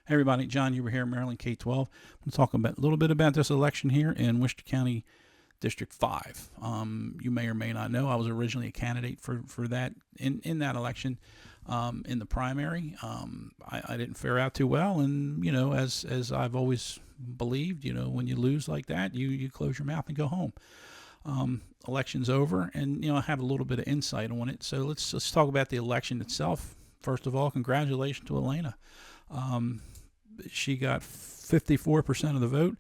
Hey everybody, John Huber here, Maryland K-12. I'm going to talk a little bit about this election here in Worcester County District 5. You may or may not know I was originally a candidate for that in that election in the primary. I didn't fare out too well, and as I've always believed, when you lose like that, you close your mouth and go home. Election's over, and I have a little bit of insight on it. So let's talk about the election itself. First of all, congratulations to Elena. She got 54% of the vote,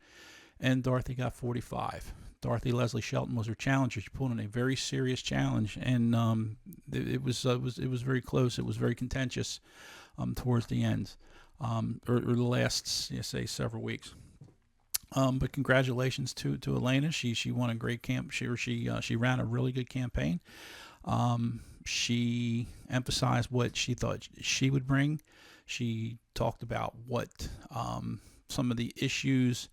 and Dorothy got 45. Dorothy Leslie Shelton was her challenger. She pulled in a very serious challenge, and it was very close. It was very contentious towards the end, or the last, say, several weeks. But congratulations to Elena. She won a great camp. She ran a really good campaign. She emphasized what she thought she would bring. She talked about what some of the issues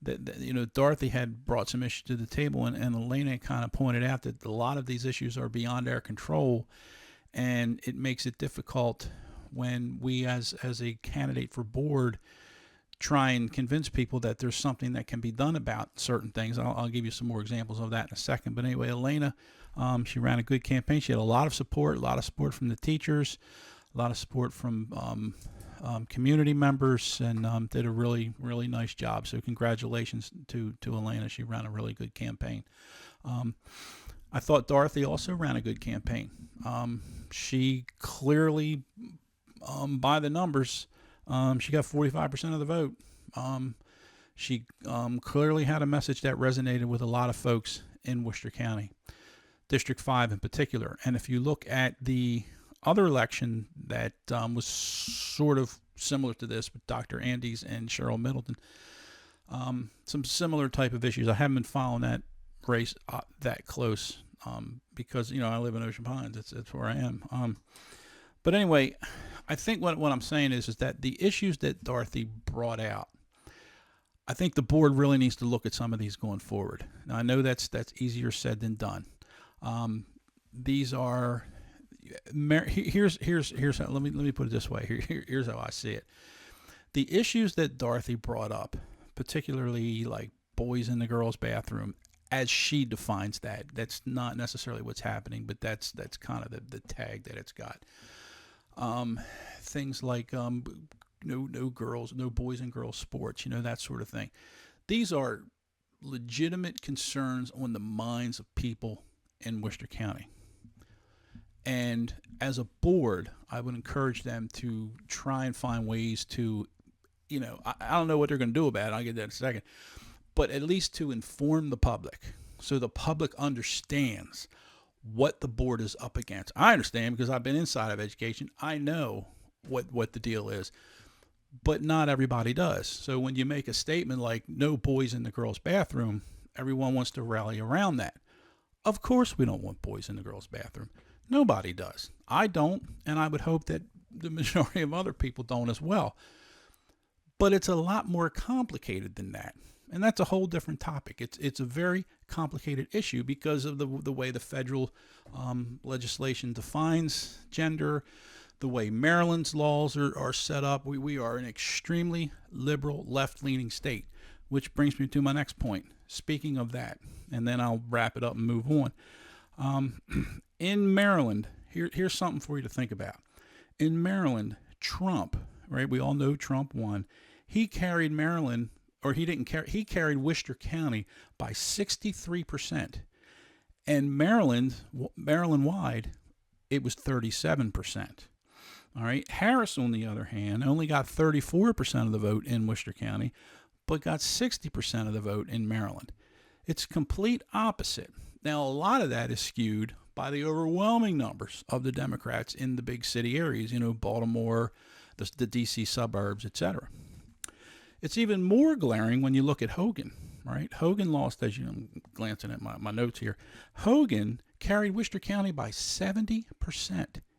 that Dorothy had brought some issues to the table, and Elena kind of pointed out that a lot of these issues are beyond our control, and it makes it difficult when we, as a candidate for board, try and convince people that there's something that can be done about certain things. I'll give you some more examples of that in a second. But anyway, Elena, she ran a good campaign. She had a lot of support from the teachers, a lot of support from community members, and did a really, really nice job. So congratulations to Elena. She ran a really good campaign. I thought Dorothy also ran a good campaign. She clearly, by the numbers, she got 45% of the vote. She clearly had a message that resonated with a lot of folks in Worcester County, District 5 in particular. And if you look at the other election that was sort of similar to this with Dr. Andes and Cheryl Middleton, some similar type of issues. I haven't been following that race that close because, I live in Ocean Pines. It's where I am. But anyway, I think what I'm saying is that the issues that Dorothy brought out, I think the board really needs to look at some of these going forward. Now, I know that's easier said than done. These are here's how, let me put it this way. Here's how I see it. The issues that Dorothy brought up, particularly like boys in the girls' bathroom, as she defines that's not necessarily what's happening, but that's kind of the tag that it's got. Things like no girls, no boys and girls sports, that sort of thing. These are legitimate concerns on the minds of people in Worcester County. And as a board, I would encourage them to try and find ways to, I don't know what they're going to do about it. I'll get that in a second. But at least to inform the public so the public understands what the board is up against. I understand because I've been inside of education. I know what the deal is, but not everybody does. So when you make a statement like no boys in the girls' bathroom, everyone wants to rally around that. Of course we don't want boys in the girls' bathroom. Nobody does. I don't, and I would hope that the majority of other people don't as well. But it's a lot more complicated than that. And that's a whole different topic. It's a very complicated issue because of the way the federal legislation defines gender, the way Maryland's laws are set up. We are an extremely liberal, left-leaning state, which brings me to my next point. Speaking of that, and then I'll wrap it up and move on. In Maryland, here's something for you to think about. In Maryland, Trump, right? We all know Trump won. He carried Maryland. Or he didn't carry. He carried Worcester County by 63%, and Maryland-wide, it was 37%. All right. Harris, on the other hand, only got 34% of the vote in Worcester County, but got 60% of the vote in Maryland. It's complete opposite. Now, a lot of that is skewed by the overwhelming numbers of the Democrats in the big city areas. Baltimore, the D.C. suburbs, etc. It's even more glaring when you look at Hogan, right? Hogan lost, as I'm glancing at my notes here. Hogan carried Worcester County by 70%.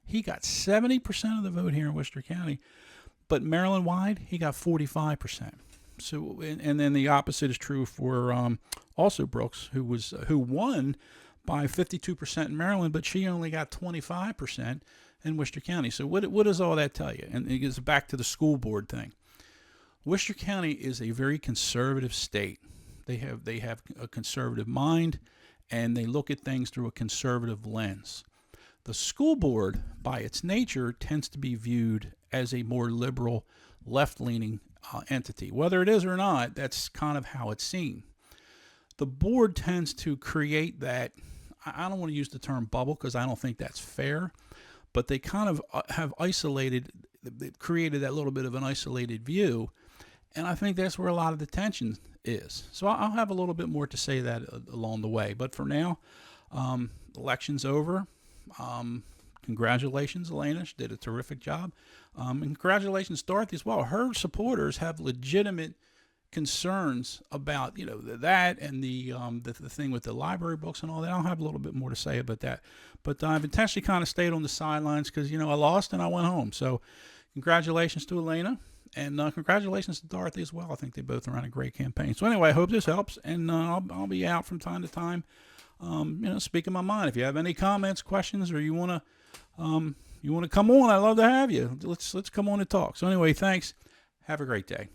He got 70% of the vote here in Worcester County, but Maryland-wide, he got 45%. So, and then the opposite is true for also Brooks, who won by 52% in Maryland, but she only got 25% in Worcester County. So what does all that tell you? And it gets back to the school board thing. Worcester County is a very conservative state. They have a conservative mind, and they look at things through a conservative lens. The school board, by its nature, tends to be viewed as a more liberal, left-leaning entity. Whether it is or not, that's kind of how it's seen. The board tends to create that, I don't want to use the term bubble because I don't think that's fair, but they kind of have they've created that little bit of an isolated view, and I think that's where a lot of the tension is. So I'll have a little bit more to say that along the way. But for now, election's over. Congratulations, Elena. She did a terrific job. And congratulations, Dorothy, as well. Her supporters have legitimate concerns about that and the thing with the library books and all that. I'll have a little bit more to say about that. But I've intentionally kind of stayed on the sidelines because I lost and I went home. So congratulations to Elena. And congratulations to Dorothy as well. I think they both ran a great campaign. So anyway, I hope this helps. And I'll be out from time to time, speaking my mind. If you have any comments, questions, or you want to come on, I'd love to have you. Let's come on and talk. So anyway, thanks. Have a great day.